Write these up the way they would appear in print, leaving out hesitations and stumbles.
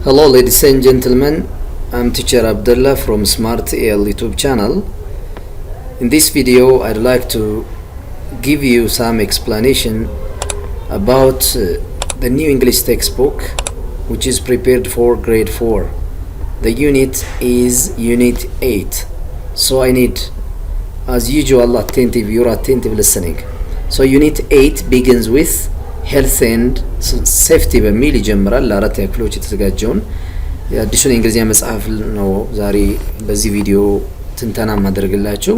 Hello ladies and gentlemen, I'm teacher Abdullah from Smart AL YouTube channel. In this video I'd like to give you some explanation about the new English textbook which is prepared for grade 4. The unit is unit 8, so I need as usual your attentive listening. So unit 8 begins with health and safety በሚል ይጀምራል። ለአራት ክፍሎች የተዘጋጀውን የአዲሱን የእንግሊዝኛ መጽሐፍ ነው ዛሬ በዚህ ቪዲዮ ትንተና ማድረግላችሁ።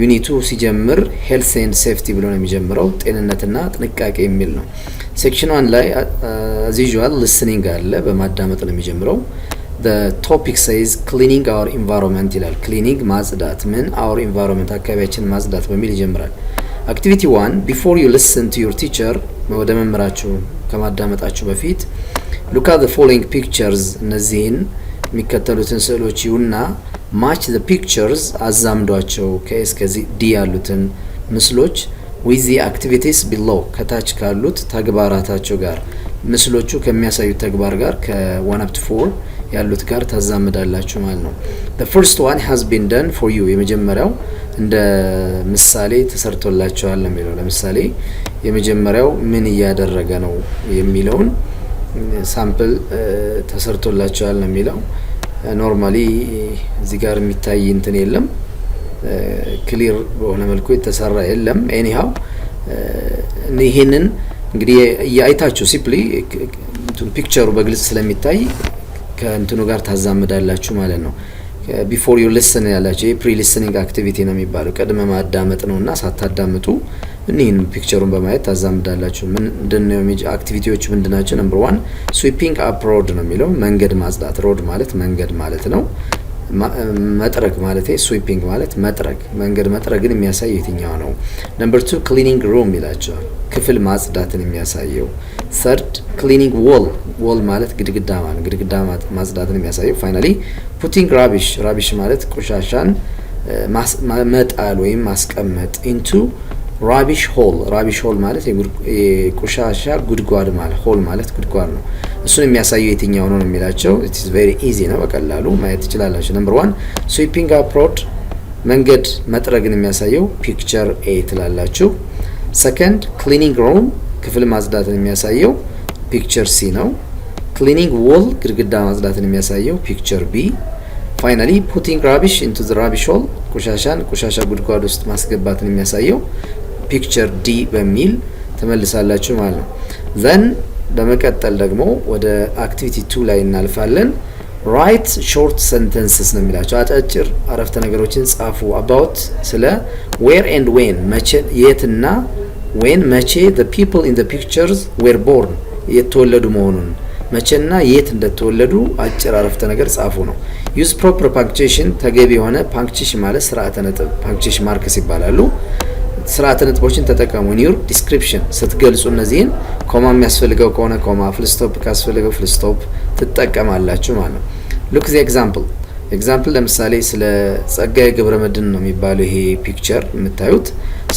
ዩኒቱ ሲጀምር health and safety ብሎ ነው የሚጀምረው፣ ጤንነትና ጥንቃቄ የሚል ነው። ሴክሽን 1 ላይ as usual listening አለ፣ በማዳመጥ ነው የሚጀምረው። The topic says cleaning our environment ይላል። cleaning ማጽዳት፣ ምን our environment አካባቢያችን ማጽዳት በሚል ይጀምራል። Activity 1 before you listen to your teacher ወደ መምህራችሁ ከማዳመጣችሁ በፊት look at the following pictures እነዚህን የሚከተሉትን ስዕሎች ይዩና match the pictures አዛምዷቸው ከዚህ ዲ ያሉትን ምስሎች with the activities below ከታች ካሉት ተግባራታቸው ጋር ምስሎቹ ከሚያሳዩት ተግባር ጋር ከ1 up to 4 ያሉት ጋር ታዛምዳላችሁ ማለት ነው። The first one has been done for you የመጀመሪያው እንደ ምሳሌ ተሰርቶላችኋል ነው የሚለው። ለምሳሌ የመጀመሪያው ምን እያደረገ ነው የሚለውን ሳምፕል ተሰርቶላችኋል ነው የሚለው። ኖርማሊ እዚህ ጋር የሚታይ እንትን የለም፣ ክሊር በሆነ መልኩ የተሰራ የለም። ኤኒሃው ይሄንን እንግዲህ ያይታችሁ ሲምፕሊ ፒክቸሩ በግልጽ ስለሚታይ ከእንትኑ ጋር ታዛምዳላችሁ ማለት ነው። ቢፎር ዩ ሊስን ያላችሁ ፕሪ ሊስኒንግ አክቲቪቲ ነው የሚባለው። ቀድመ ማዳመጥ ነውና ሳታዳምጡ እኒህን ፒክቸሩን በማየት ታዛምዳላችሁ። ምንድነው አክቲቪቲዎቹ ምንድናቸው? ነምበር 1 ስዊፒንግ አፕ ሮድ ነው የሚለው፣ መንገድ ማጽዳት። ሮድ ማለት መንገድ ማለት ነው። መጥረግ ማለት ስዊፒንግ ማለት መጥረግ፣ መንገድ መጥረግን የሚያሳይ የትኛው ነው? ነምበር 2 ክሊኒንግ ሩም ይላቸዋል፣ ክፍል ማጽዳትን የሚያሳየው። ሰርድ ክሊኒንግ ዎል፣ ዎል ማለት ግድግዳ ማለት ግድግዳ ማጽዳትን የሚያሳየው። ፋይናሊ ፑቲንግ ራቢሽ፣ ራቢሽ ማለት ቆሻሻን መጣል ወይም ማስቀመጥ። ኢንቱ ራቢሽ ሆል፣ ራቢሽ ሆል ማለት የቆሻሻ ጉድጓድ ማለት፣ ሆል ማለት ጉድጓድ ነው። እሱን የሚያሳየው የትኛው ነው የሚላቸው። it is very easy ነው፣ በቀላሉ ማየት ትችላላችሁ። ነምበር 1 sweeping up road መንገድ መጥረግን የሚያሳየው ፒክቸር A ትላላችሁ። ሰከንድ ክሊኒንግ ሩም ክፍል ማጽዳትን የሚያሳየው ፒክቸር C ነው። ክሊኒንግ ዎል ግድግዳ ማጽዳትን የሚያሳየው ፒክቸር B። ፋይናሊ ፑቲንግ ራቢሽ into the rubbish hole ቆሻሻን ቆሻሻ ጉድጓድ ውስጥ ማስገባትን የሚያሳየው ፒክቸር D በሚል ተመልሳላችሁ ማለት ነው። then በመቀጠል ደግሞ ወደ አክቲቪቲ 2 ላይ እናልፋለን። write short sentences ነው የሚላቸው፣ አጫጭር አረፍተ ነገሮችን ጻፉ። about ስለ where and when መቼ የትና when መቼ the people in the pictures were born የተወለዱ መሆኑን መቼና የት እንደተወለዱ አጭር አረፍተ ነገር ጻፉ ነው። use proper punctuation ተገቢ የሆነ punctuation ማለት ስርዓተ ነጥብ punctuation marks ይባላሉ። ስርዓተ ነጥቦችን ተጠቀሙ። ኒው ዲስክሪፕሽን ስትገልጹ እነዚህን ኮማ የሚያስፈልገው ከሆነ ኮማ፣ ፍል ስቶፕ ካስፈልገው ፍል ስቶፕ ትጠቀማላችሁ ማለት ነው። ሉክ ዘ ኤግዛምፕል ለምሳሌ ስለ ጸጋዬ ገብረመድህን ነው የሚባለው ይሄ ፒክቸር የምታዩት።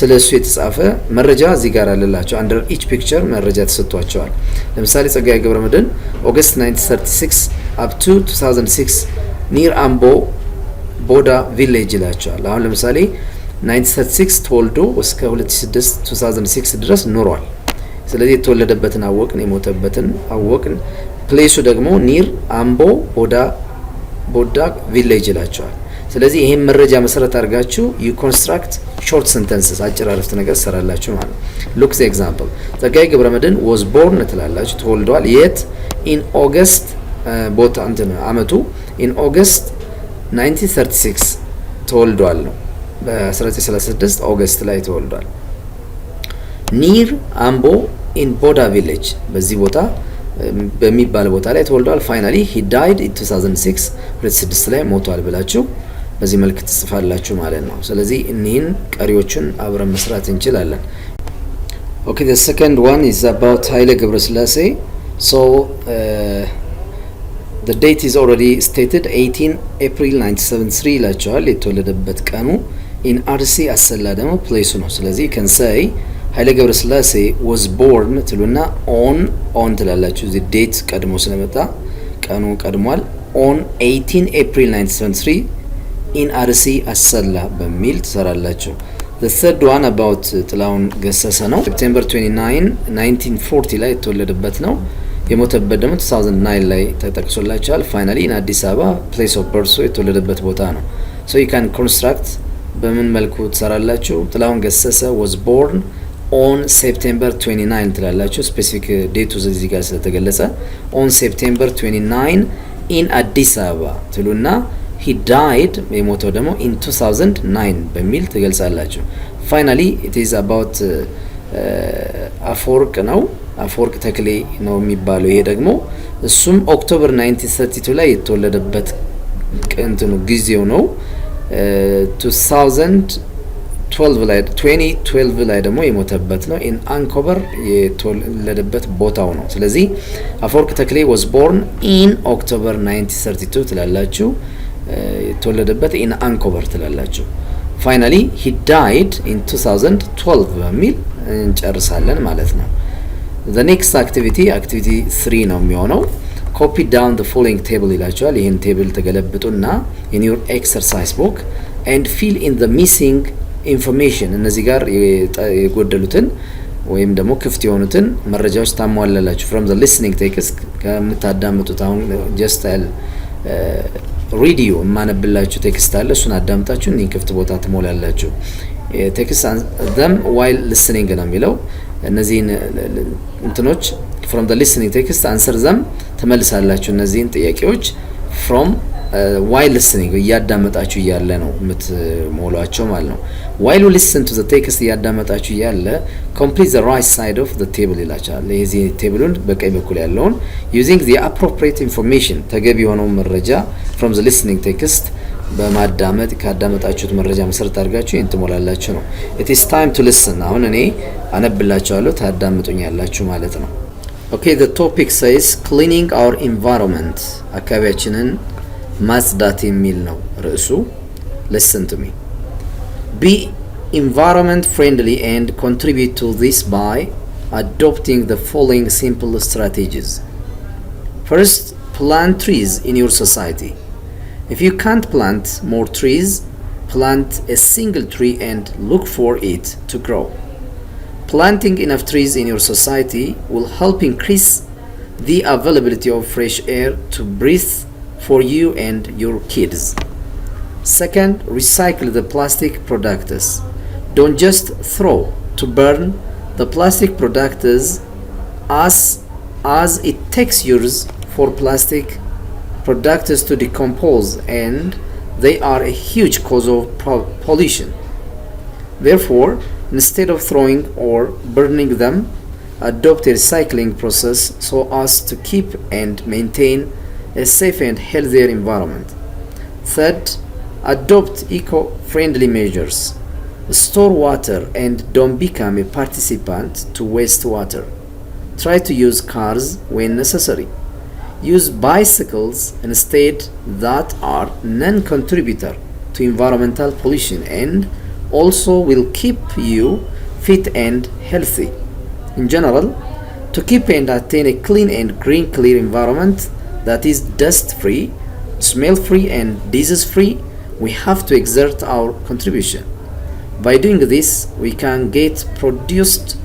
ስለ እሱ የተጻፈ መረጃ እዚህ ጋር አለላችሁ። አንደር ኢች ፒክቸር መረጃ ተሰጥቷቸዋል። ለምሳሌ ጸጋዬ ገብረመድህን ኦገስት 1936 up to 2006 ኒር አምቦ ቦዳ ቪሌጅ ይላቸዋል። አሁን ለምሳሌ 1936 ተወልዶ እስከ 2006 ድረስ ኖሯል። ስለዚህ የተወለደበትን አወቅን፣ የሞተበትን አወቅን። ፕሌሱ ደግሞ ኒር አምቦ ቦዳ ቪሌጅ ይላቸዋል። ስለዚህ ይሄን መረጃ መሰረት አድርጋችሁ ዩ ኮንስትራክት ሾርት ሰንተንስስ አጭር አረፍተ ነገር ሰራላችሁ ማለት ነው። ሉክ ዘ ኤግዛምፕል ጸጋዬ ገብረመድህን was born ትላላችሁ፣ ተወልዷል። የት? ኢን ኦገስት ቦታ እንትን አመቱ ኢን ኦገስት 1936 ተወልዷል ነው። በ1936 ኦገስት ላይ ተወልዷል። ኒር አምቦ ኢን ቦዳ ቪሌጅ በዚህ ቦታ በሚባል ቦታ ላይ ተወልዷል። ፋይናሊ he died in 2006 ላይ ሞቷል ብላችሁ በዚህ መልክ ትጽፋላችሁ ማለት ነው። ስለዚህ እኒህን ቀሪዎቹን አብረን መስራት እንችላለን። Okay, the second one is about ኃይሌ ገብረስላሴ. So the date is already stated 18 April 1973 ይላችኋል የተወለደበት ቀኑ። in አርሲ አሰላ ደግሞ ፕሌሱ ነው። ስለዚህ you can say ኃይሌ ገብረስላሴ was born ትሉና on ትላላችሁ። the date ቀድሞ ስለመጣ ቀኑ ቀድሟል on 18 April 1973 in RC አሰላ በሚል ትሰራላችሁ። the third one about ጥላሁን ገሰሰ ነው September 29 1940 ላይ የተወለደበት ነው የሞተበት ደግሞ 2009 ላይ ተጠቅሶላችኋል finally in አዲስ አበባ place of birth የተወለደበት ቦታ ነው so you can construct በምን መልኩ ትሰራላችሁ ጥላሁን ገሰሰ was born on September 29 ትላላችሁ specific date እዚህ ጋር ስለተገለጸ on September 29 in አዲስ አበባ ትሉና he died የሞተው ደግሞ in 2009 በሚል ትገልጻላችሁ finally it is about አፈወርቅ ነው አፈወርቅ ተክሌ ነው የሚባለው ይሄ ደግሞ እሱም ኦክቶበር 1932 ላይ የተወለደበት እንትኑ ጊዜው ነው 2012 ላይ ደግሞ የሞተበት ነው in አንኮበር የተወለደበት ቦታው ነው ስለዚህ አፈወርቅ ተክሌ was born in October 1932 ትላላችሁ የተወለደበት in አንኮበር ትላላችሁ finally he died in 2012 በሚል እንጨርሳለን ማለት ነው the next activity 3 ነው የሚሆነው copy down the following table ይላችኋል ይሄን ቴብል ተገለብጡና in your exercise book and fill in the missing information እነዚህ ጋር የጎደሉትን ወይም ደግሞ ክፍት የሆኑትን መረጃዎች ታሟላላችሁ from the listening text ከምታዳምጡት አሁን just ሬዲዮ ማነብላችሁ ቴክስት አለ እሱን አዳምጣችሁ እኔ ክፍት ቦታ ትሞላላችሁ ቴክስት them while listening ነው የሚለው እነዚህን እንትኖች from the listening text answer them ተመልሳላችሁ እነዚህን ጥያቄዎች from while listening እያዳመጣችሁ ያለ ነው የምትሞሏቸው ማለት ነው while you listen to the text እያዳመጣችሁ ያለ complete the right side of the table ይላችኋል ለዚህ ቴብሉን በቀኝ በኩል ያለውን using the appropriate information ተገቢ የሆነው መረጃ from the listening text በማዳመጥ ካዳመጣችሁት መረጃ መሰረት አድርጋችሁ እንትሞላላችሁ ነው it is time to listen አሁን እኔ አነብላችኋለሁ ታዳምጡኛላችሁ ማለት ነው okay the topic says cleaning our environment አካባቢያችንን ማጽዳት የሚል ነው ርዕሱ listen to me be environment friendly and contribute to this by adopting the following simple strategies first plant trees in your society if you can't plant more trees plant a single tree and look for it to grow planting enough trees in your society will help increase the availability of fresh air to breathe for you and your kids. Second, recycle the plastic products. Don't just throw to burn the plastic products as it takes years for plastic products to decompose and they are a huge cause of pollution. Therefore, instead of throwing or burning them, adopt a recycling process so as to keep and maintain a safe and healthier environment. Third, adopt eco-friendly measures. Store water and don't become a participant to waste water. Try to use cars when necessary. Use bicycles instead that are non-contributor to environmental pollution and also will keep you fit and healthy. In general, to keep and attain a clean and green clear environment that is dust-free, smell-free and disease-free, we have to exert our contribution. By doing this, we can get reduced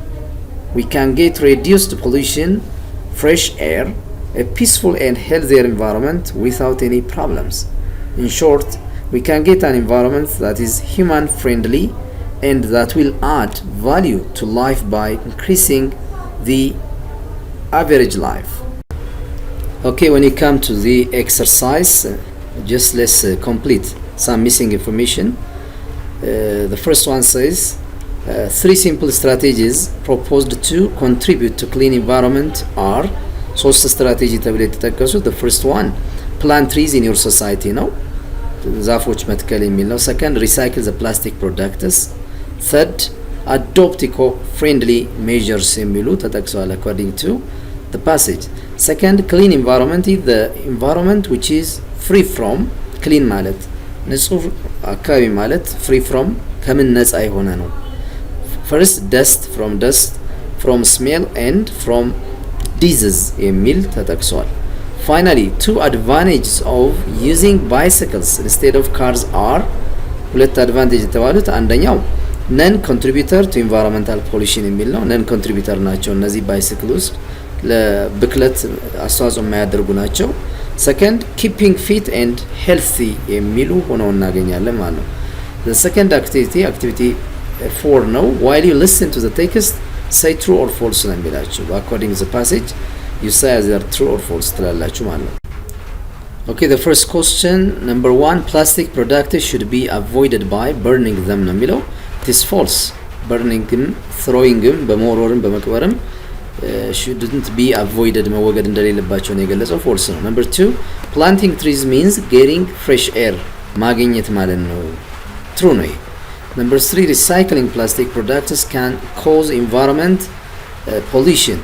pollution, fresh air, a peaceful and healthier environment without any problems. In short, we can get an environment that is human-friendly and that will add value to life by increasing the average life. Okay, when you come to the exercise, just let's complete some missing information. The first one says 3 simple strategies proposed to contribute to clean environment are ሶስት ስትራቴጂ ተብሎ የተጠቀሱት the first one plant trees in your society ነው ዛፎች መትከል የሚል ነው second recycle the plastic products third adopt eco-friendly measures የሚሉ ተጠቅሰዋል according to the passage second clean environment is the environment which is free from clean ማለት ንጹህ አካባቢ ማለት free from ከምን ነፃ የሆነ ነው first dust from smell and from disease የሚል ተጠቅሷል finally two advantages of using bicycles instead of cars are ሁለት አድቫንቴጅ የተባሉት አንደኛው ነን ኮንትሪቢዩተር ቱ ኢንቫይሮንመንታል ፖሊሽን የሚል ነው። ነን ኮንትሪቢዩተር ናቸው እነዚህ ባይሲክል ውስጥ ለብክለት አስተዋጽኦ የማያደርጉ ናቸው። ሰከንድ ኪፒንግ ፊት ኤንድ ሄልቲ የሚሉ ሆነው እናገኛለን ማለት ነው። the second activity 4 ነው while you listen to the text say true or false ነው የሚላችሁ according to the passage you say either true or false ትላላችሁ ማለት ነው። Okay, the first question, number 1, plastic products should be avoided by burning them ነው የሚለው it is false. burning them, throwing them በመወርወርም በመቅበርም shouldn't be avoided መወገድ እንደሌለባቸው ነው የገለጸው false ነው። number 2, planting trees means getting fresh air ማግኘት ማለት ነው true ነው። number 3, recycling plastic products can cause environment pollution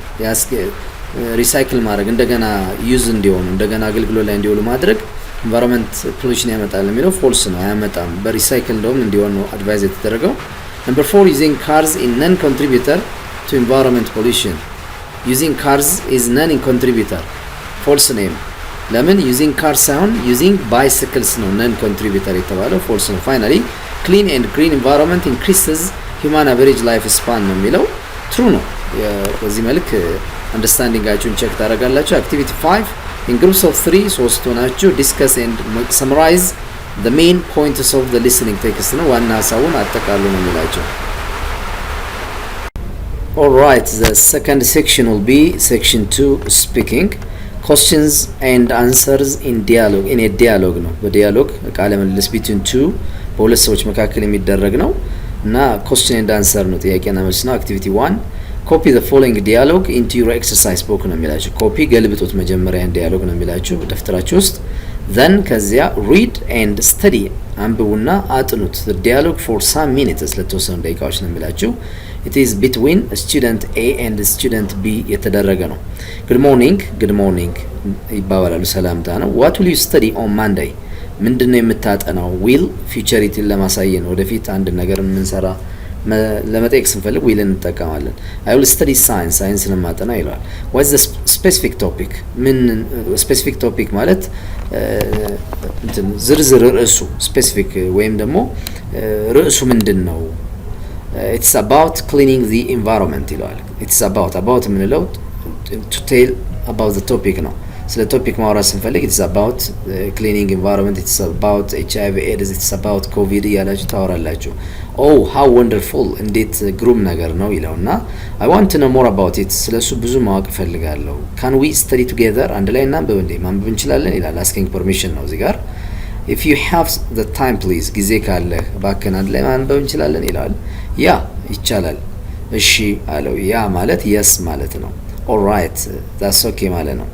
ሪሳይክል ማድረግ እንደገና ዩዝ እንዲሆኑ እንደገና አገልግሎት ላይ እንዲውሉ ማድረግ ኢንቫይሮንመንት ፖሊሽን ያመጣል የሚለው ፎልስ ነው አያመጣም በሪሳይክል እንደውም እንዲሆን ነው አድቫይዝ የተደረገው number 4 using cars is non contributor to environment pollution using cars is non contributor false name ለምን using cars ሳይሆን using bicycles ነው non contributor የተባለው false ነው finally clean and green environment increases human average life span ነው የሚለው true ነው በዚህ መልክ አንደርስታንዲንጋችሁን ቼክ ታደርጋላችሁ activity 5 in groups of 3 ሶስት ሆናችሁ discuss and summarize the main points of the listening text ነው ዋና ሐሳቡን አጠቃሉ ነው የሚላችሁ all right the second section will be section 2 speaking questions and answers in dialogue in a dialogue ነው በዲያሎግ ቃለ ምልልስ between two በሁለት ሰዎች መካከል የሚደረግ ነው እና question and answer ነው ጥያቄና መልስ ነው activity 1 copy the following dialogue into your exercise book ነው የሚላችሁ ኮፒ ገልብጡት መጀመሪያ ዲያሎግ ነው የሚላችሁ ደፍተራችሁ ውስጥ then ከዚያ read and study አንብቡና አጥኑት the dialogue for some minutes ለተወሰኑ ደቂቃዎች ነው የሚላችሁ it is between student A and student B የተደረገ ነው good morning ይባባላሉ ሰላምታ ነው what will you study on Monday ምንድነው የምታጠናው will futurity ለማሳየን ወደፊት አንድ ነገር የምንሰራ ለመጠየቅ ስንፈልግ will እንጠቀማለን I will study science ለማጠና ይላል what's the specific topic ምን specific topic ማለት ዝርዝር ርዕሱ specific ወይም ደግሞ ርዕሱ ምንድነው it's about cleaning the environment ይላል it's about ምንለው to tell about the topic ነው ስለ ቶፒክ ማውራት ስንፈልግ it's about cleaning environment it's about HIV AIDS it's about covid ያላችሁ ታወራላችሁ oh how wonderful እንዴት ግሩም ነገር ነው ይላውና I want to know more about it ስለሱ ብዙ ማወቅ ፈልጋለሁ can we study together አንድ ላይ እናንብብ እንዴ ማንበብ እንችላለን ይላል asking permission ነው እዚህ ጋር if you have the time please ጊዜ ካለ ባከን አንድ ላይ ማንበብ እንችላለን ይላል ያ ይቻላል እሺ አለው ያ ማለት yes ማለት ነው all right that's okay ማለት ነው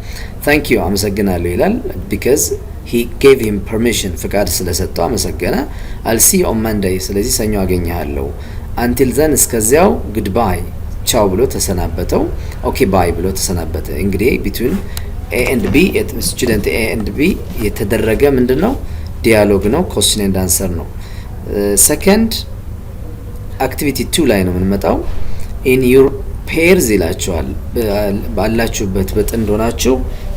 thank you አመሰግናለሁ ይላል because he gave him permission ፍቃድ ስለሰጠው አመሰገነ I'll see you on Monday ስለዚህ ሰኞ አገኘሃለሁ until then እስከዚያው goodbye ቻው ብሎ ተሰናበተው okay bye ብሎ ተሰናበተ እንግዲህ between A and B student A and B የተደረገ ምንድነው ዲያሎግ ነው question and answer ነው second activity 2 ላይ ነው የምንመጣው in your pairs ይላችኋል ባላችሁበት በጥንድ ሆናችሁ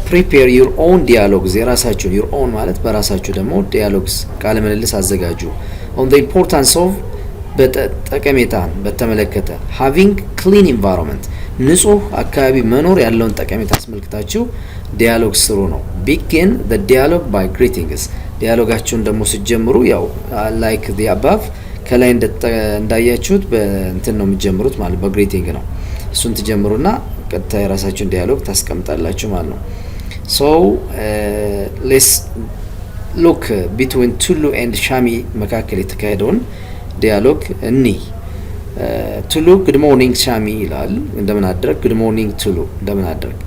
prepare your own dialogues የራሳችሁ your own ማለት በራሳችሁ ደግሞ dialogues ቃለ ምልልስ አዘጋጁ on the importance of በጠቀሜታን በተመለከተ having clean environment ንጹህ አካባቢ መኖር ያለውን ጠቀሜታ አስመልክታችሁ dialogue ስሩ ነው begin the dialogue by greetings ዲያሎጋችሁን ደግሞ ሲጀምሩ ያው like the above ከላይ እንዳያችሁት በእንትን ነው የሚጀምሩት ማለት በግሪቲንግ ነው እሱን ትጀምሩና ቀጥታ የራሳችሁን ዲያሎግ ታስቀምጣላችሁ ማለት ነው so let's look between Tulu and Shami መካከል የተካሄደውን ዲያሎግ እኒ Tulu good morning Shami ይላል እንደምን አደረክ good morning Tulu እንደምን አደረክ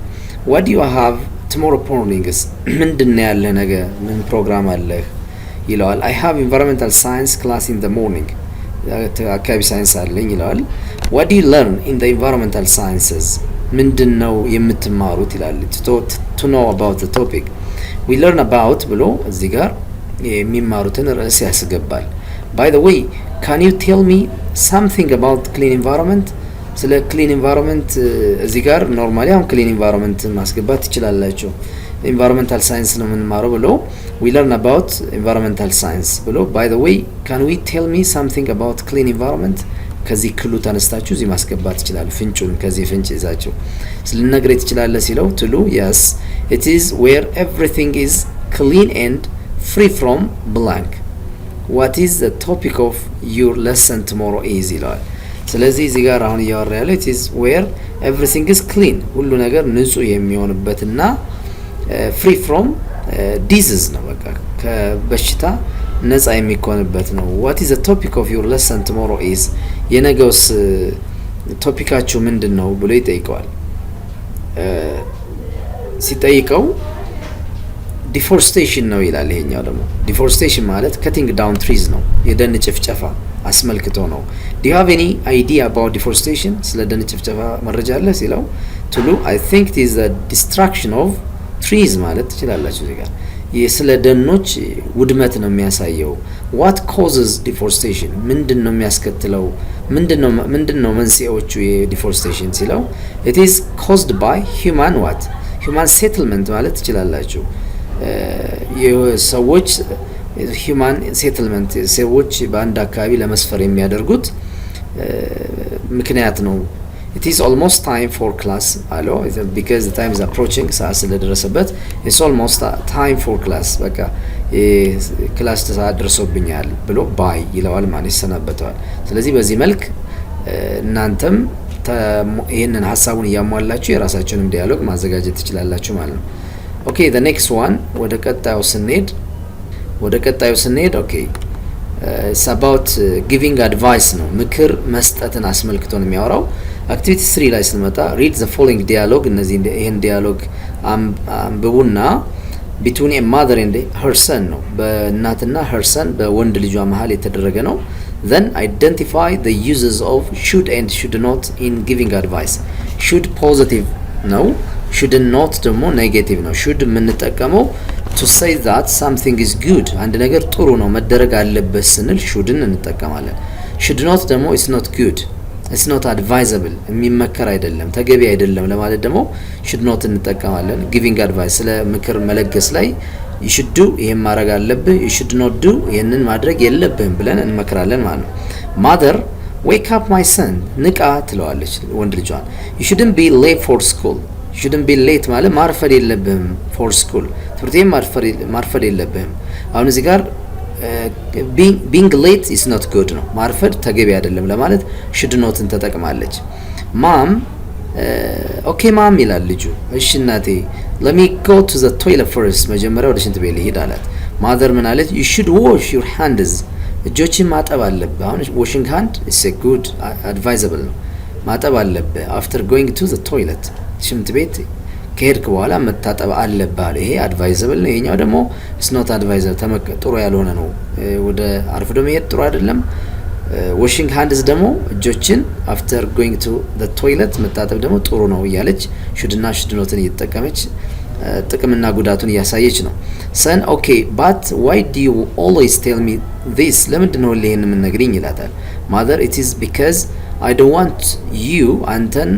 what do you have tomorrow morning ምንድነው ያለ ነገ ምን ፕሮግራም አለህ ይላል I have environmental science class in the morning አካባቢ ሳይንስ አለኝ ይላል what do you learn in the environmental sciences ምንድነው የምትማሩት ይላል to know about the topic we learn about ብሎ እዚህ ጋር የሚማሩትን ርዕስ ያስገባል by the way can you tell me something about clean environment ስለ clean environment እዚህ ጋር ኖርማሊ አሁን clean environment ማስገባት ትችላላችሁ environmental science ነው የምንማረው ብሎ we learn about environmental science ብሎ by the way can we tell me something about clean environment ከዚህ ክሉ ተነስታችሁ እዚህ ማስገባት ይችላል ፍንጩን ከዚህ ፍንጭ ይዛችሁ ስለነግሬት ይችላል ሲለው ትሉ yes it is where everything is clean and free from blank what is the topic of your lesson tomorrow is ይላል ስለዚህ እዚህ ጋር አሁን ያወራ ያለው it is where everything is clean ሁሉ ነገር ንጹህ የሚሆንበትና free from disease ነው በቃ ከበሽታ ነፃ የሚኮንበት ነው what is the topic of your lesson tomorrow is የነገውስ ቶፒካችሁ ምንድነው ብሎ ይጠይቀዋል ሲጠይቀው deforestation ነው ይላል ይሄኛው ደግሞ deforestation ማለት cutting down trees ነው የደን ጭፍጨፋ አስመልክቶ ነው do you have any idea about deforestation ስለ ደን ጭፍጨፋ መረጃ አለ ሲለው ትሉ I think it is the destruction of trees ማለት ትችላላችሁ እዚህ ጋር የስለ ደኖች ውድመት ነው የሚያሳየው what causes deforestation ምንድነው የሚያስከትለው ምንድነው መንስኤዎቹ የዲፎሬስቴሽን ሲለው it is caused by human settlement ማለት ትችላላችሁ የሰዎች human settlement ሰዎች በአንድ አካባቢ ለመስፈር የሚያደርጉት ምክንያት ነው it is almost time for class allo because the time is approaching ሰዓት ስለደረሰበት it's almost time for class በቃ ክላስ ሰዓት ደርሶብኛል ብሎ ባይ ይለዋል ማለት ይሰናበተዋል ስለዚህ በዚህ መልክ እናንተም ይሄንን ሐሳቡን ያሟላችሁ የራሳችሁንም ዲያሎግ ማዘጋጀት ትችላላችሁ ማለት ነው okay the next one ወደ ቀጣዩ ስንሄድ okay it's about giving advice ነው ምክር መስጠትን አስመልክቶ ነው የሚያወራው activity 3 ላይ ስንመጣ read the following dialogue እነዚህ ይሄን ዲያሎግ አንብቡና between a mother and her son ነው በእናትና her son በወንድ ልጇ መሃል የተደረገ ነው then identify the uses of should and should not in giving advice should positive ነው should not ደግሞ negative ነው should የምንጠቀመው to say that something is good አንድ ነገር ጥሩ ነው መደረግ አለበት ስንል shouldን እንጠቀማለን should not ደግሞ it's not good it's not advisable የሚመከር አይደለም ተገቢ አይደለም ለማለት ደግሞ should not እንጠቀማለን giving advice ስለ ምክር መለገስ ላይ you should do ይሄን ማድረግ አለብህ you should not do ይሄንን ማድረግ የለብህም ብለን እንመክራለን ማለት ነው mother wake up my son ንቃ ትለዋለች ወንድ ልጇን you shouldn't be late for school you shouldn't be late ማለት ማርፈድ የለብህም for school ትርቴም ማርፈድ የለብህም አሁን እዚህ ጋር being late is not good ነው ማርፈድ ተገቢ አይደለም ለማለት should not ተጠቅማለች mom okay mom ይላል ልጁ እሺ እናቴ let me go to the toilet first መጀመሪያ ወደ ሽንት ቤት ልሂድ አላት mother ምን አለች you should wash your hands እጆችን ማጠብ አለብህ አሁን washing hand is a good advisable ነው ማጠብ አለብህ after going to the toilet ሽንት ቤት ከሄድክ በኋላ መታጠብ አለብህ ይሄ advisable ነው ይሄኛው ደግሞ it's not advisable ጥሩ ያልሆነ ነው ወደ አርፍዶ መሄድ ጥሩ አይደለም washing hands ደግሞ እጆችን after going to the toilet መታጠብ ደግሞ ጥሩ ነው እያለች should not እየተጠቀመች ጥቅምና ጉዳቱን ያሳየች ነው son okay but why do you always tell me this ለምንድን ነው ይሄን የምንነግሪኝ ይላታል mother it is because I don't want you አንተን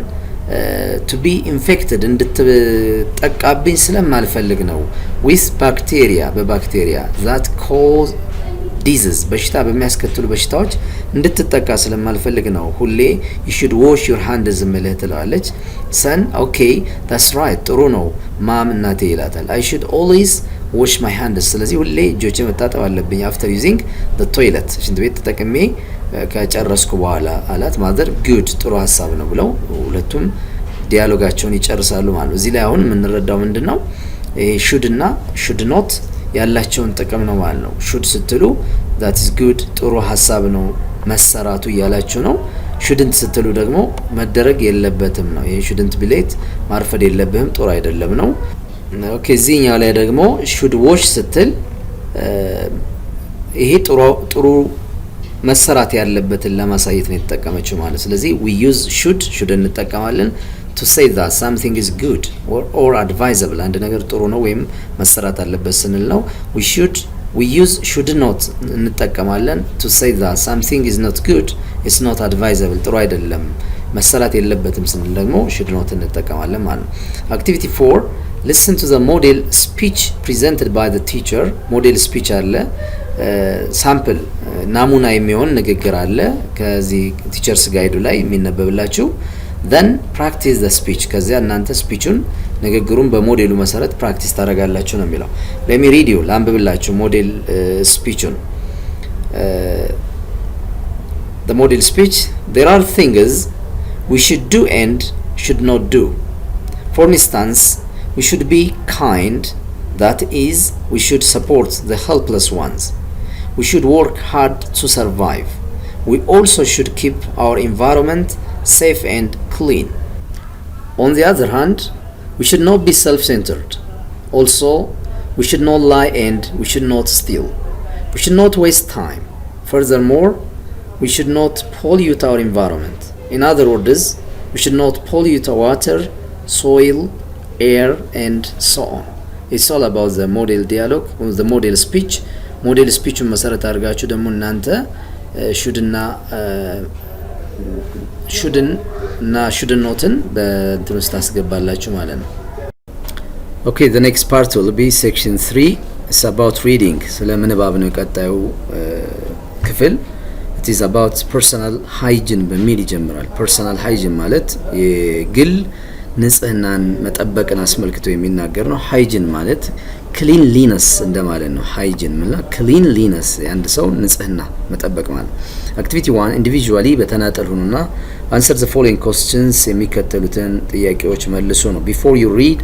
to be infected እንድትጠቃብኝ ስለማልፈልግ ነው with bacteria በባክቴሪያ that cause disease በሽታ በሚያስከትሉ በሽታዎች እንድትጠቃ ስለማልፈልግ ነው ሁሌ you should wash your hands ምልህ ትለዋለች son okay that's right ጥሩ ነው ማም እናቴ ይላታል I should always wash my hands ስለዚህ ሁሌ እጆቼ መታጠብ አለብኝ after using the toilet ሽንት ቤት ተጠቅሜ ከጨረስኩ በኋላ አላት mother good ጥሩ ሐሳብ ነው ብለው ሁለቱም ዲያሎጋቸውን ይጨርሳሉ ማለት ነው እዚህ ላይ አሁን የምንረዳው ምንድነው should እና should not ያላቸውን ጥቅም ነው ማለት ነው should ስትሉ that is good ጥሩ ሐሳብ ነው መሰራቱ ያላችሁ ነው shouldn't ስትሉ ደግሞ መደረግ የለበትም ነው ይሄ shouldn't be late ማርፈድ የለብህም ጥሩ አይደለም ነው ኦኬ እዚህኛው ላይ ደግሞ should wash ስትል ይሄ ጥሩ መሰራት ያለበትን ለማሳየት ነው የተጠቀመችው ማለት ስለዚህ we use should እንጠቀማለን to say that something is good or advisable አንድ ነገር ጥሩ ነው ወይም መሰራት አለበት ስንል ነው we use should not እንጠቀማለን to say that something is not good it's not advisable ጥሩ አይደለም መሰራት የለበትም ስንል ደግሞ should not እንጠቀማለን ማለት ነው activity 4 listen to the model speech presented by the teacher. model speech አለ ሳምፕል ናሙና የሚሆን ንግግር አለ ከዚህ ቲቸርስ ጋይዱ ላይ የሚነበብላችሁ then practice the speech ከዚያ እናንተ ስፒቹን ንግግሩን በሞዴሉ መሰረት ፕራክቲስ ታደርጋላችሁ ነው የሚለው let me read you ላንብብላችሁ ሞዴል ስፒቹን the model speech there are things we should do and should not do. For instance, we should be kind, that is, we should support the helpless ones. We should work hard to survive. We also should keep our environment safe and clean. On the other hand, we should not be self-centered. Also, we should not lie and we should not steal. We should not waste time. Furthermore, we should not pollute our environment. In other words, we should not pollute water, soil, air, and so on. It's all about the model dialogue, the model speech. model speech መሰረት አድርጋችሁ ደግሞ እናንተ should notን በእንትን ውስጥ ታስገባላችሁ ማለት ነው። Okay, the next part will be section 3. It's about reading. ስለ ምንባብ ነው ቀጣዩ ክፍል It is about personal hygiene በሚል ይጀምራል personal hygiene ማለት የግል ንጽህናን መጠበቅን አስመልክቶ የሚናገር ነው hygiene ማለት cleanliness እንደማለት ነው hygiene ማለት cleanliness የአንድ ሰው ንጽህና መጠበቅ ማለት activity 1 individually በተናጠል ሆኖና answer the following questions የሚከተሉትን ጥያቄዎች መልሱ ነው before you read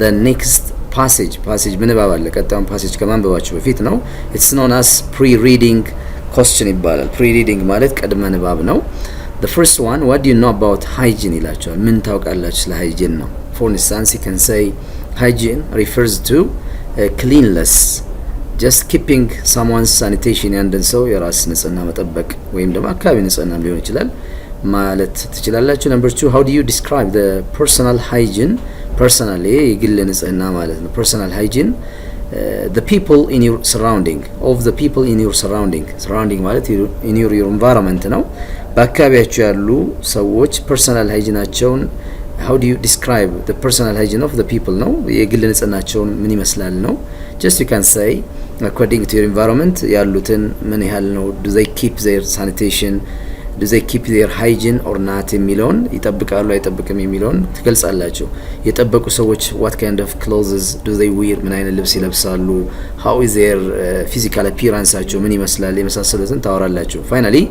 the next passage ምንባብ አለ ቀጣዩን passage ከማንበባችሁ በፊት ነው it's known as pre-reading question ይባላል pre-reading ማለት ቀድመ ንባብ ነው the first one what do you know about hygiene ይላችኋል ምን ታውቃላችሁ ስለ hygiene ነው for instance you can say hygiene refers to cleanliness just keeping someone's sanitation ያንድን ሰው የራስ ንጽህና መጠበቅ ወይም ደግሞ አካባቢ ንጽህና ሊሆን ይችላል ማለት ትችላላችሁ number 2 how do you describe the personal hygiene personally የግል ንጽህና ማለት ነው personal hygiene the people in your surrounding ማለት in your environment ነው በአካባቢያችሁ ያሉ ሰዎች personal hygiene-አቸውን how do you describe the personal hygiene of the people ነው የግል ንጽህናቸውን ምን ይመስላል ነው just you can say according to your environment ያሉትን ምን ያህል ነው do they keep their sanitation do they keep their hygiene or not የሚለውን ይጠብቃሉ አይጠብቅም የሚለውን ትገልጻላችሁ የጠበቁ ሰዎች what kind of clothes do they wear ምን አይነት ልብስ ይለብሳሉ how is their physical appearance-አቸው ምን ይመስላል የመሳሰሉትን ታወራላችሁ finally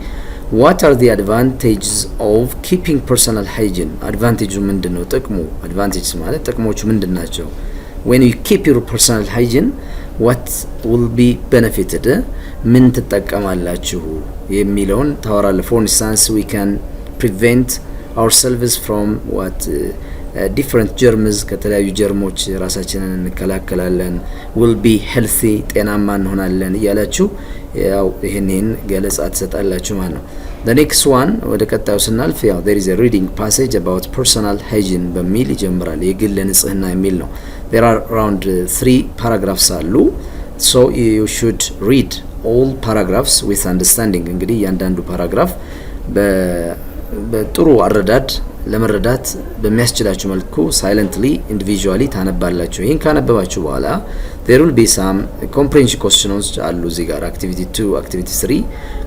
what are the advantages of keeping personal hygiene advantage ምንድነው ጥቅሙ advantages ማለት ጥቅሞቹ ምንድናቸው when you keep your personal hygiene what will be benefited ምን ትጠቀማላችሁ የሚለውን ታወራለ for instance we can prevent ourselves from what different germs ከተለያዩ ጀርሞች ራሳችንን እንከላከላለን will be healthy ጤናማ እንሆናለን እያላችሁ ያው ይሄንን ገለጻ ትሰጣላችሁ ማለት ነው the next one ወደ ቀጣዩ ስናልፍ ያው there is a reading passage about personal hygiene በሚል ይጀምራል የግል ንጽህና የሚል ነው there are around 3 paragraphs አሉ so you should read all paragraphs with understanding እንግዲህ ያንዳንዱ ፓራግራፍ በጥሩ አረዳድ ለመረዳት በሚያስችላችሁ መልኩ silently individually ታነባላችሁ ይሄን ካነበባችሁ በኋላ there will be some comprehension questions አሉ እዚህ ጋር activity 2 activity 3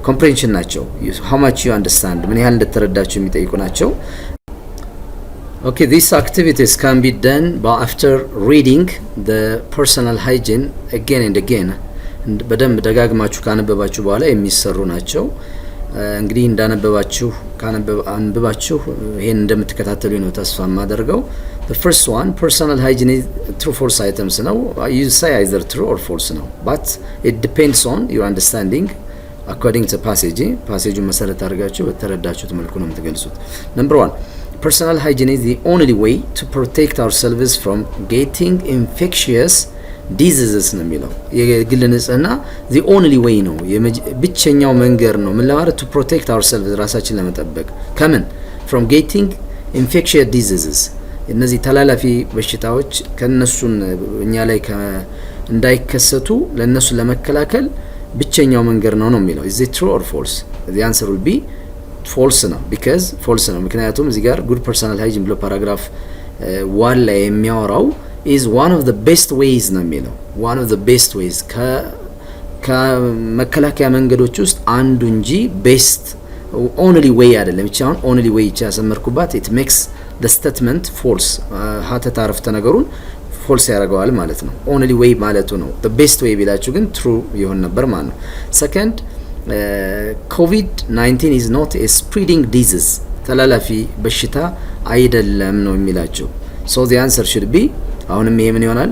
comprehension ናቸው how much you understand ምን ያህል እንደተረዳችሁ የሚጠይቁ ናቸው okay these activities can be done by after reading the personal hygiene again and again በደንብ ደጋግማችሁ ካነበባችሁ በኋላ የሚሰሩ ናቸው እንግዲህ እንዳነበባችሁ አንብባችሁ ይሄን እንደምትከታተሉ ነው ተስፋ ማደርገው the first one personal hygiene is true false items ነው you say either true or false ነው but it depends on your understanding according to passage መሰረት አድርጋችሁ በተረዳችሁት መልኩ ነው የምትገልጹት number 1 personal hygiene is the only way to protect ourselves from getting infectious diseases ነው የሚለው የግል ንጽህና the only way ነው ብቸኛው መንገድ ነው ምን ለማለት to protect ourselves ራሳችንን ለመጠበቅ ከምን from getting infectious diseases እነዚህ ተላላፊ በሽታዎች ከነሱን እኛ ላይ እንዳይከሰቱ ለነሱ ለመከላከል ብቸኛው መንገድ ነው የሚለው is it true or false the answer will be false ነው because false ነው ምክንያቱም እዚህ ጋር good personal hygiene ብሎ ፓራግራፍ 1 ላይ የሚያወራው is one of the best ways ነው የሚለው one of the best ways ከመከላከያ መንገዶች ውስጥ አንዱ እንጂ best only way አይደለም ብቻ አሁን only way ብቻ ያሰመርኩባት it makes the statement false ሀተት አረፍተ ነገሩን false ያደርገዋል ማለት ነው only way ማለቱ ነው the best way ቢላችሁ ግን true ይሆን ነበር ማለት ነው second COVID-19 is not a spreading disease ተላላፊ በሽታ አይደለም ነው የሚላችሁ so the answer should be አሁንም ይሄ ምን ይሆናል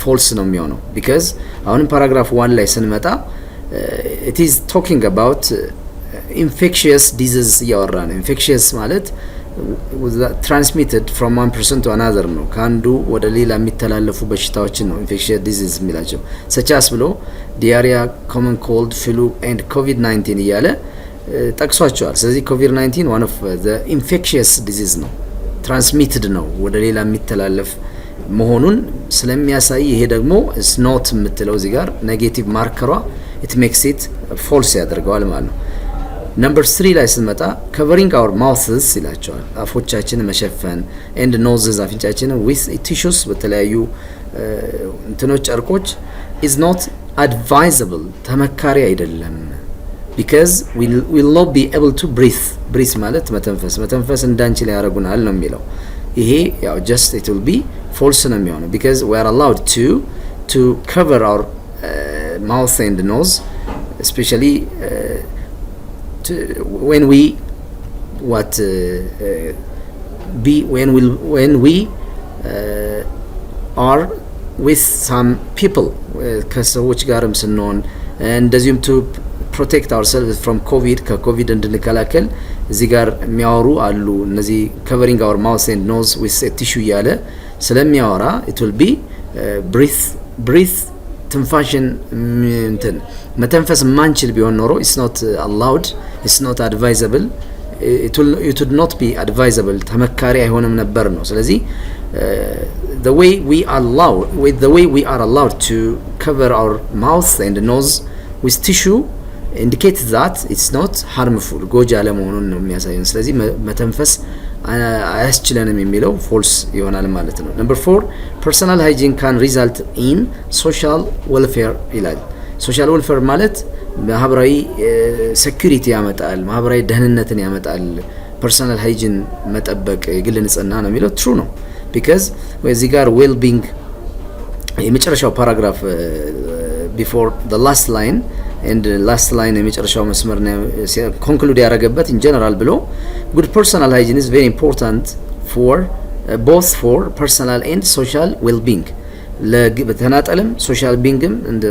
false ነው የሚሆነው because አሁንም ፓራግራፍ 1 ላይ ስንመጣ it is talking about infectious disease ያወራ ነው infectious ማለት transmitted from one person to another ነው ካንዱ ወደ ሌላ የሚተላለፉ በሽታዎችን ነው infectious disease የሚላቸው such as ብሎ diarrhea common cold flu and COVID-19 እያለ ጠቅሷቸዋል ስለዚህ COVID-19 one of the infectious disease ነው transmitted ነው ወደ ሌላ የሚተላለፍ መሆኑን ስለሚያሳይ ይሄ ደግሞ is not የምትለው እዚህ ጋር ኔጌቲቭ ማርከሯ it makes it false ያደርገዋል ማለት ነው number 3 ላይ ስንመጣ covering our mouths ይላቸዋል አፎቻችንን መሸፈን and noses አፍንጫችንን with tissues በተለያዩ እንትኖች ጨርቆች is not advisable ተመካሪ አይደለም because we will not be able to breathe ማለት መተንፈስ እንዳንችል ያደርጉናል ነው የሚለው ይሄ ያው just it will be false ነው የሚሆነው because we are allowed to cover our mouth and nose especially when we are with some people ከሰዎች ጋርም ስንሆን እንደዚሁም to protect ourselves from COVID እንድንከላከል እዚህ ጋር የሚያወሩ አሉ እነዚህ covering our mouth and nose with a tissue ያለ ስለሚያወራ it will be breathe ትንፋሽን መተንፈስ ማንችል ቢሆን ኖሮ it's not allowed it's not advisable it would not be advisable ተመካሪ አይሆንም ነበር ነው ስለዚህ the way we are allowed to cover our mouth and nose with tissue indicates that it's not harmful ጎጂ አለመሆኑን ነው የሚያሳየን ስለዚህ መተንፈስ አያስችለንም የሚለው false ይሆናል ማለት ነው number 4 personal hygiene can result in social welfare ይላል social welfare ማለት ማህበራዊ ሴኩሪቲ ያመጣል ማህበራዊ ደህንነትን ያመጣል personal hygiene መጠበቅ የግል ንጽህና ነው የሚለው true ነው because እዚህ ጋር well being የመጨረሻው ፓራግራፍ before the last line and last line የመጨረሻው መስመር ነው conclude ያደረገበት in general ብሎ good personal hygiene is very important for both for personal and social well-being ለተናጠለም social beingም and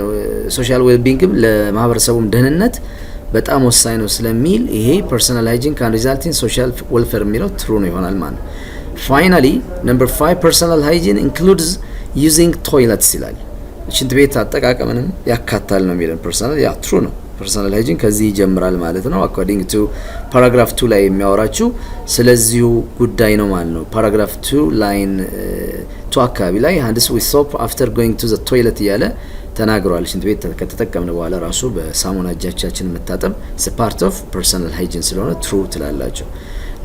social well-beingም ለማህበረሰቡም ደህንነት በጣም ወሳኝ ነው ስለሚል ይሄ personal hygiene can result in social welfare የሚለው true ነው ይሆናል ማለት finally number 5 personal hygiene includes using toilets ይላል ሽንት ቤት አጠቃቀምንም ያካታል ነው የሚለው personal ያ true ነው personal hygiene ከዚህ ይጀምራል ማለት ነው according to paragraph 2 ላይ የሚያወራችሁ ስለዚሁ ጉዳይ ነው ማለት ነው paragraph 2 line 2 አካባቢ ላይ hands with soap after going to the toilet ያለ ተናግሯል ሽንት ቤት ከተጠቀምን በኋላ ራሱ በሳሙና እጃችንን መታጠብ is part of personal hygiene ስለሆነ true ትላላችሁ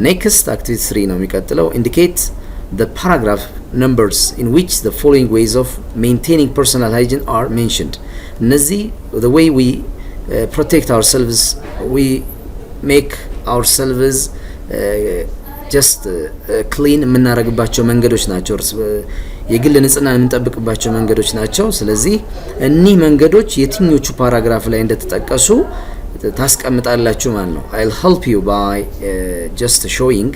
next activity 3 ነው የሚቀጥለው indicate the paragraph numbers in which the following ways of maintaining personal hygiene are mentioned እነዚህ the way we protect ourselves we make ourselves just clean የምናረግባቸው መንገዶች ናቸው የግል ንጽህናን የምንጠብቅባቸው መንገዶች ናቸው ስለዚህ እነዚህ መንገዶች የትኞቹ ፓራግራፍ ላይ እንደተጠቀሱ ታስቀምጣላችሁ ማለት ነው I'll help you by just showing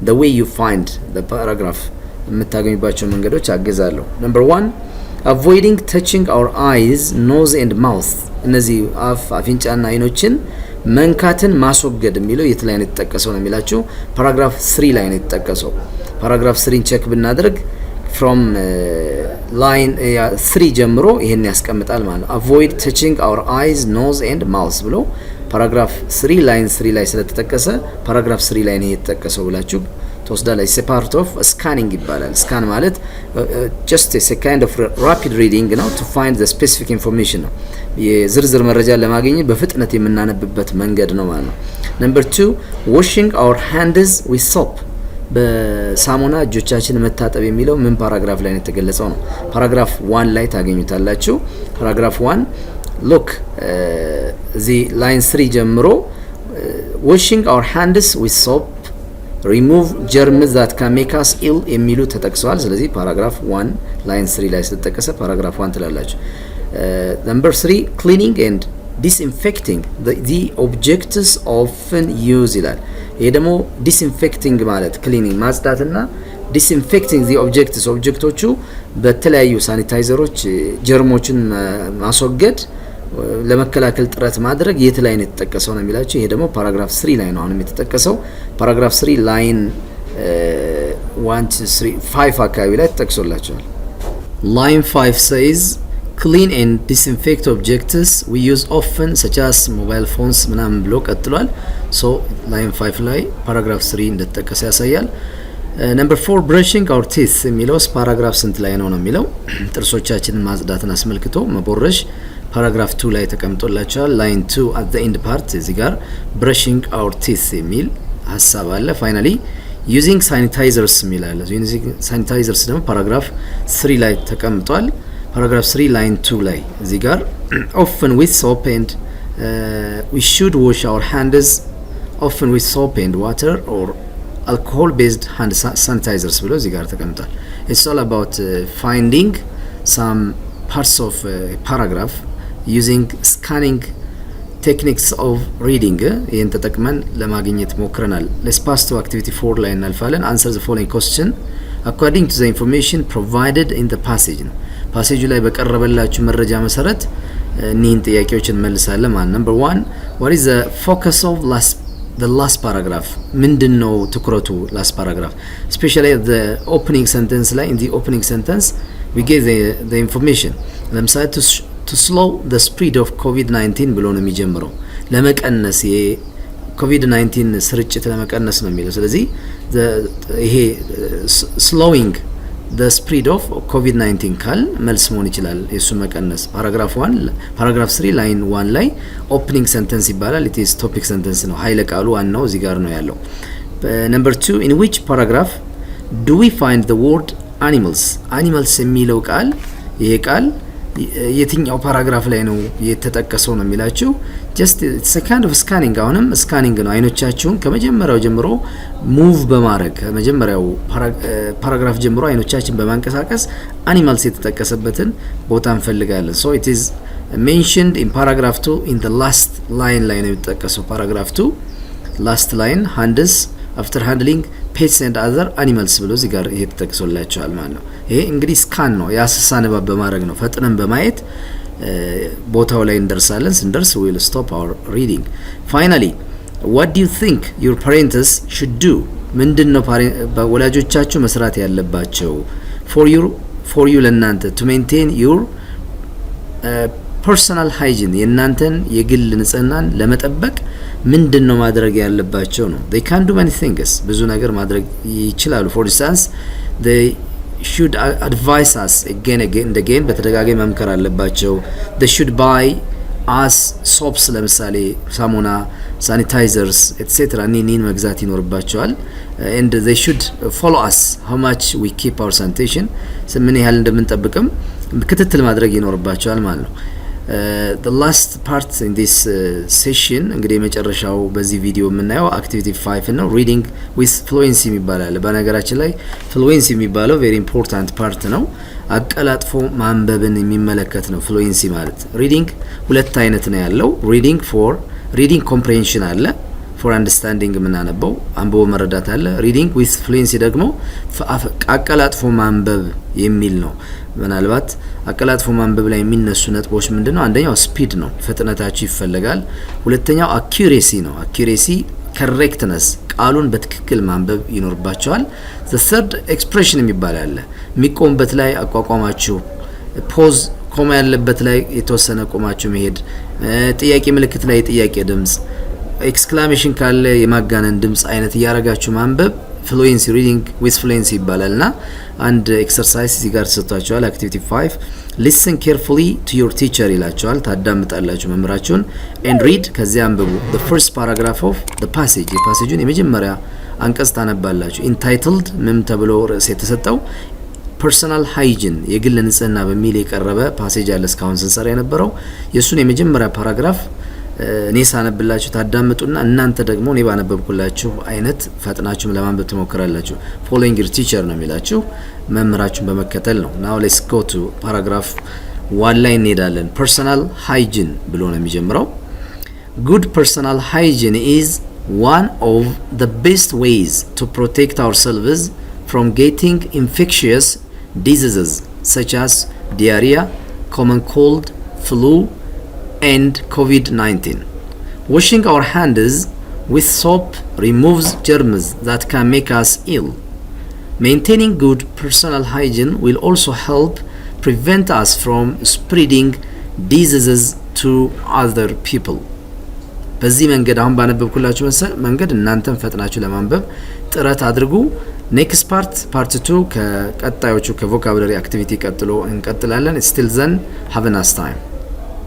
the way you find the paragraph የምታገኙባቸው መንገዶች አገዛለሁ number 1 avoiding touching our eyes nose and mouth እነዚህ አፍንጫና አይኖችን መንካትን ማስወገድ የሚለው የት ላይ ነው የተጠቀሰው ነው የሚላችሁ paragraph 3 ላይ ነው የተጠቀሰው paragraph 3 ቼክ ብናደርግ from line 3 ጀምሮ ይሄን ያስቀምጣል ማለት avoid touching our eyes nose and mouth ብሎ paragraph 3 line 3 ላይ ስለተጠቀሰ paragraph 3 ላይ ነው የተጠቀሰው ብላችሁ ተወስዳለች it's a part of scanning ይባላል scan ማለት just a kind of rapid reading ነው to find the specific information ነው የዝርዝር መረጃ ለማግኘት በፍጥነት የምናነብበት መንገድ ነው ማለት ነው number 2 washing our hands with soap በሳሙና እጆቻችን መታጠብ የሚለው ምን ፓራግራፍ ላይ ነው የተገለጸው ነው? ፓራግራፍ 1 ላይ ታገኙታላችሁ። ፓራግራፍ 1 look the line 3 ጀምሮ washing our hands with soap remove germs that can make us ill የሚሉ ተጠቅሰዋል። ስለዚህ ፓራግራፍ 1 ላይን 3 ላይ ስለተጠቀሰ ፓራግራፍ 1 ትላላችሁ። number 3 cleaning and disinfecting the objects often used ይላል። ይሄ ደግሞ disinfecting ማለት cleaning ማጽዳትና disinfecting the objects ኦብጀክቶቹ በተለያዩ ሳኒታይዘሮች ጀርሞችን ማስወገድ ለመከላከል ጥረት ማድረግ የት ላይ ነው የተጠቀሰው ነው የሚላችሁ። ይሄ ደግሞ ፓራግራፍ 3 ላይ ነው አሁንም የተጠቀሰው። ፓራግራፍ 3 ላይን 1 2 3 5 አካባቢ ላይ ተጠቅሶላችኋል። line 5 says clean and disinfect objects we use often such as mobile phones ምናምን ብሎ ቀጥሏል። so line 5 ላይ ፓራግራፍ 3 እንደተጠቀሰ ያሳያል። number 4 brushing our teeth የሚለውስ ፓራግራፍ ስንት ላይ ነው የሚለው ጥርሶቻችንን ማጽዳትን አስመልክቶ መቦረሽ ፓራግራፍ 2 ላይ ተቀምጦላችኋል። line 2 at the end part እዚህ ጋር brushing our teeth የሚል ሐሳብ አለ። finally using sanitizers የሚላል using sanitizers ደግሞ ፓራግራፍ 3 ላይ ተቀምጧል። ፓራግራፍ 3 line 2 ላይ እዚህ ጋር often with soap and we should wash our hands often with soap and water or alcohol based hand sanitizers ብሎ እዚህ ጋር ተቀምጧል። it's all about finding some parts of paragraph using scanning techniques of reading ይሄን ተጠቅመን ለማግኘት ሞክረናል። let's pass to activity 4 ላይ እናልፋለን። answer the following question according to the information provided in the passage ነው። ፓሴጁ ላይ በቀረበላችሁ መረጃ መሰረት እኒህን ጥያቄዎች እንመልሳለን ማለት ነው። number 1 what is the focus of the last paragraph ምንድነው ትኩረቱ last paragraph especially the opening sentence ላይ in the opening sentence we gave the information ለምሳሌ to slow the spread of covid-19 ብሎ ነው የሚጀምረው ለመቀነስ የኮቪድ-19 ስርጭት ለመቀነስ ነው የሚለው። ስለዚህ ይሄ slowing the spread of covid-19 ካል መልስ መሆን ይችላል የሱ መቀነስ። ፓራግራፍ 3 ላይን 1 ላይ ኦፕኒንግ ሰንተንስ ይባላል። it is topic sentence ነው ኃይለ ቃሉ ዋናው እዚህ ጋር ነው ያለው። number 2 in which paragraph do we find the word animals የሚለው ቃል ይሄ ቃል የትኛው ፓራግራፍ ላይ ነው የተጠቀሰው ነው የሚላችሁ። just it's a kind of scanning አሁንም ስካኒንግ ነው። አይኖቻችሁን ከመጀመሪያው ጀምሮ ሙቭ በማድረግ ከመጀመሪያው ፓራግራፍ ጀምሮ አይኖቻችን በማንቀሳቀስ animals የተጠቀሰበትን ቦታ እንፈልጋለን። so it is mentioned in paragraph 2 in the last line ላይ ነው የተጠቀሰው። paragraph 2 last line hands after handling pets and other animals ብሎ እዚህ ጋር የተጠቀሰላችኋል ማለት ነው። ይሄ እንግዲህ ስካን ነው ያስሳ ንባብ በማድረግ ነው። ፈጥነን በማየት ቦታው ላይ እንደርሳለን። ስንደርስ we will stop our reading. finally what do you think your parents should do ምንድነው ወላጆቻችሁ መስራት ያለባቸው for you ለናንተ to maintain your personal hygiene የናንተን የግል ንጽህናን ለመጠበቅ ምንድነው ማድረግ ያለባቸው ነው። they can do many things ብዙ ነገር ማድረግ ይችላሉ። for instance they should advise us again and again በተደጋጋሚ መምከር አለባቸው። they should buy us soaps ለምሳሌ ሳሙና sanitizers etc ኒን መግዛት ይኖርባቸዋል። and they should follow us how much we keep our sanitation ምን ያህል እንደምንጠብቅም ክትትል ማድረግ ይኖርባቸዋል ማለት ነው። the last part in this session እንግዲህ መጨረሻው በዚህ ቪዲዮ የምናየው activity 5 ነው reading with fluency የሚባላል። በነገራችን ላይ fluency የሚባለው very important part ነው። አቀላጥፎ ማንበብን የሚመለከት ነው fluency ማለት። reading ሁለት አይነት ነው ያለው። reading comprehension አለ for understanding የምናነበው አንብቦ መረዳት አለ። reading with fluency ደግሞ አቀላጥፎ ማንበብ የሚል ነው። ምናልባት አቀላጥፎ ማንበብ ላይ የሚነሱ ነጥቦች ምንድነው? አንደኛው ስፒድ ነው፣ ፍጥነታችሁ ይፈልጋል። ሁለተኛው አኩሬሲ ነው። አኩሬሲ correctness ቃሉን በትክክል ማንበብ ይኖርባቸዋል። the third expression የሚባል አለ። የሚቆምበት ላይ አቋቋማችሁ ፖዝ ኮማ ያለበት ላይ የተወሰነ ቆማችሁ መሄድ፣ ጥያቄ ምልክት ላይ የጥያቄ ድምጽ፣ ኤክስክላሜሽን ካለ የማጋነን ድምጽ አይነት ያረጋችሁ ማንበብ fluency reading with fluency ይባላልና አንድ ኤክሰርሳይዝ እዚህ ጋር ተሰጥቷችኋል። activity 5 listen carefully to your teacher ይላችኋል። ታዳምጣላችሁ መምህራችሁን and read ከዚያ አንብቡ the first paragraph of the passage የፓሴጁን የመጀመሪያ አንቀጽ ታነባላችሁ entitled ምን ተብሎ ርዕስ የተሰጠው personal hygiene የግል ንጽህና በሚል የቀረበ ፓሴጅ አለ እስካሁን ስንሰራ የነበረው የሱን የመጀመሪያ ፓራግራፍ እኔ ሳነብላችሁ ታዳምጡና እናንተ ደግሞ እኔ ባነበብኩላችሁ አይነት ፈጥናችሁ ለማንበብ ትሞክራላችሁ following your teacher ነው የሚላችሁ መምህራችሁን በመከተል ነው now let's go to paragraph 1 ላይ እንሄዳለን personal hygiene ብሎ ነው የሚጀምረው good personal hygiene is one of the best ways to protect ourselves from getting infectious diseases such as diarrhea, common cold, flu, and COVID-19. Washing our hands with soap removes germs that can make us ill. Maintaining good personal hygiene will also help prevent us from spreading diseases to other people. በዚህ መንገድ አሁን ባነበብኩላችሁ መንገድ እናንተም ፈጥናችሁ ለማንበብ ጥረት አድርጉ next part 2 ከቀጣዮቹ ከቮካቡላሪ አክቲቪቲ ቀጥሎ እንቀጥላለን still then have a nice time